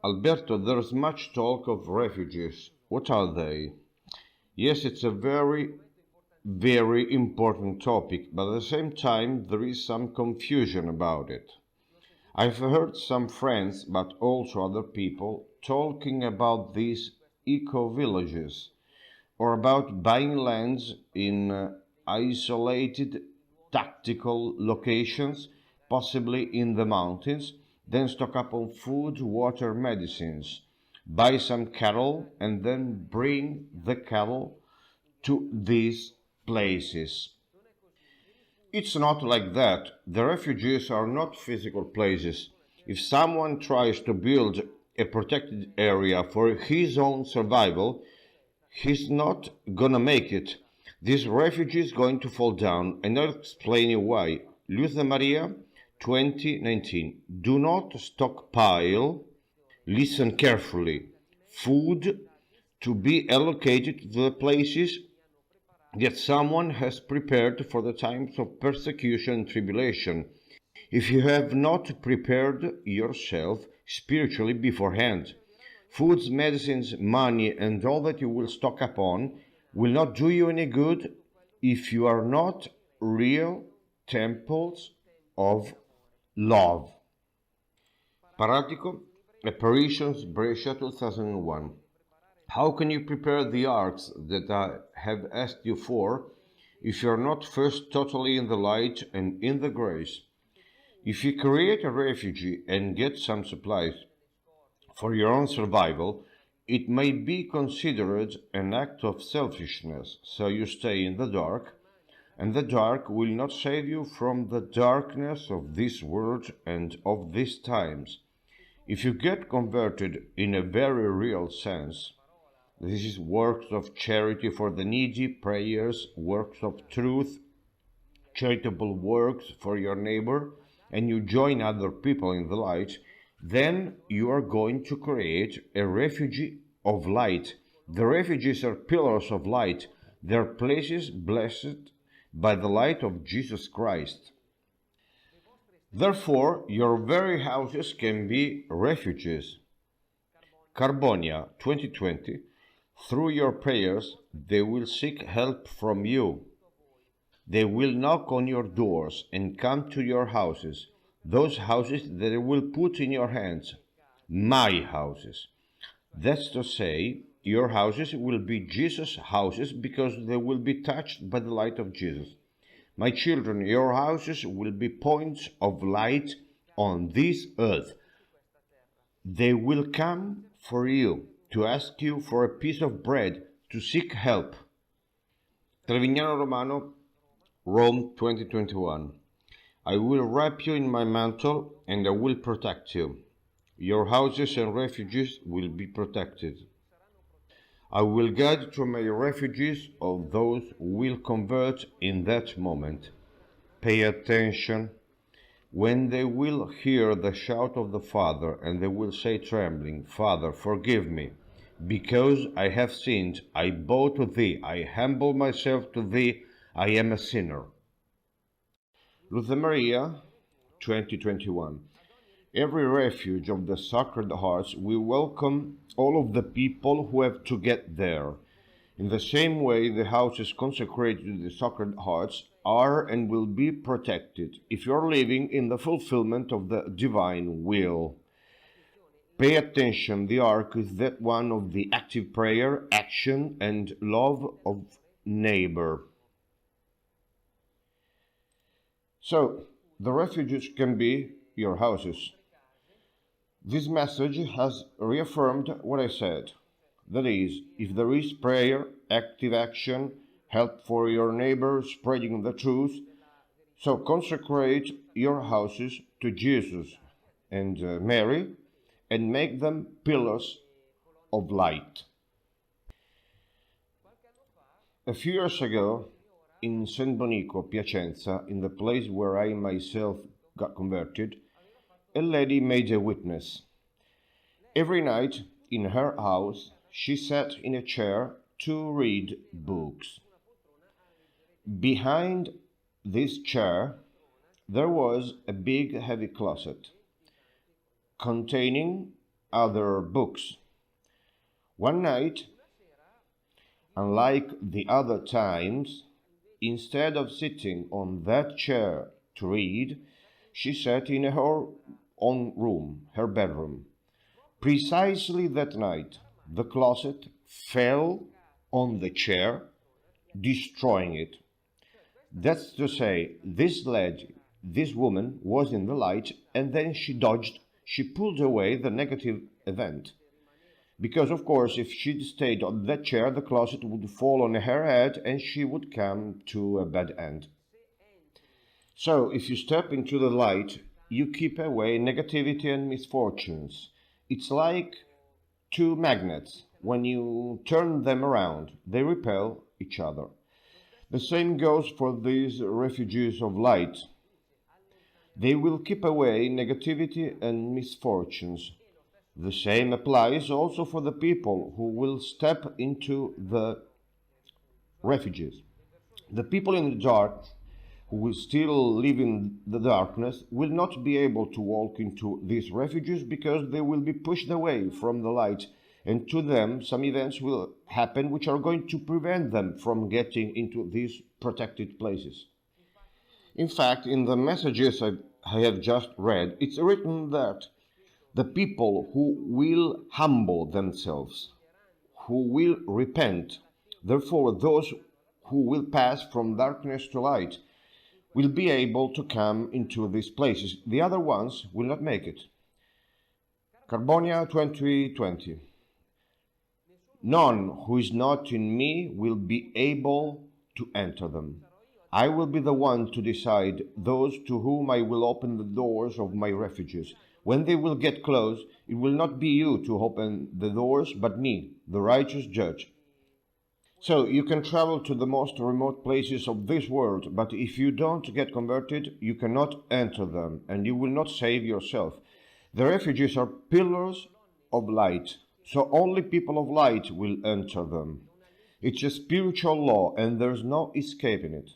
Alberto, there's much talk of refugees. What are they? Yes, it's a very important topic, but at the same time, there is some confusion about it. I've heard some friends, but also other people, talking about these eco villages or about buying lands in isolated tactical locations, possibly in the mountains, then stock up on food, water, medicines, buy some cattle, and then bring the cattle to these places. It's not like that. The refugees are not physical places. If someone tries to build a protected area for his own survival, he's not gonna make it. This refugee is going to fall down, and I'll explain you why. Luz de Maria 2019. Do not stockpile, listen carefully, food to be allocated to the places that someone has prepared for the times of persecution and tribulation. If you have not prepared yourself spiritually beforehand, foods, medicines, money, and all that you will stock upon will not do you any good if you are not real temples of love. Paratico, Apparitions, Brescia 2001. How can you prepare the arks that I have asked you for if you are not first totally in the light and in the grace? If you create a refugee and get some supplies for your own survival, it may be considered an act of selfishness, so you stay in the dark, and the dark will not save you from the darkness of this world and of these times. If you get converted in a very real sense, this is works of charity for the needy, prayers, works of truth, charitable works for your neighbor, and you join other people in the light, then you are going to create a refugee of light. The refugees are pillars of light. They are places blessed by the light of Jesus Christ. Therefore, your very houses can be refuges. Carbonia 2020. Through your prayers, they will seek help from you. They will knock on your doors and come to your houses, those houses that they will put in your hands, my houses. That's to say, your houses will be Jesus' houses because they will be touched by the light of Jesus. My children, your houses will be points of light on this earth. They will come for you, to ask you for a piece of bread, to seek help. Trevignano Romano, Rome 2021. I will wrap you in my mantle and I will protect you. Your houses and refuges will be protected. I will guide to my refugees of those who will convert in that moment. Pay attention. When they will hear the shout of the Father, and they will say trembling, Father, forgive me, because I have sinned, I bow to thee, I humble myself to thee, I am a sinner. Luz de Maria, 2021. Every refuge of the Sacred Hearts will welcome all of the people who have to get there. In the same way, the houses consecrated to the Sacred Hearts are and will be protected if you are living in the fulfillment of the divine will. Pay attention, the ark is that one of the active prayer, action, and love of neighbor. So, the refuges can be your houses. This message has reaffirmed what I said. That is, if there is prayer, active action, help for your neighbor, spreading the truth, so consecrate your houses to Jesus and Mary and make them pillars of light. A few years ago, in San Bonico, Piacenza, in the place where I myself got converted, a lady made a witness. Every night in her house, she sat in a chair to read books. Behind this chair, there was a big heavy closet containing other books. One night, unlike the other times, instead of sitting on that chair to read, she sat in her own room, her bedroom. Precisely that night, the closet fell on the chair, destroying it. That's to say, this woman was in the light, and then she dodged, she pulled away the negative event. Because, of course, if she'd stayed on that chair, the closet would fall on her head and she would come to a bad end. So, if you step into the light, you keep away negativity and misfortunes. It's like two magnets. When you turn them around, they repel each other. The same goes for these refugees of light. They will keep away negativity and misfortunes. The same applies also for the people who will step into the refuges. The people in the dark who will still live in the darkness will not be able to walk into these refuges because they will be pushed away from the light, and to them some events will happen which are going to prevent them from getting into these protected places. In fact, in the messages I have just read, it's written that the people who will humble themselves, who will repent, therefore those who will pass from darkness to light, will be able to come into these places. The other ones will not make it. Carbonia 2020. None who is not in me will be able to enter them. I will be the one to decide those to whom I will open the doors of my refuges. When they will get close, it will not be you to open the doors, but me, the righteous judge. So you can travel to the most remote places of this world, but if you don't get converted, you cannot enter them, and you will not save yourself. The refuges are pillars of light, so only people of light will enter them. It's a spiritual law, and there's no escaping it.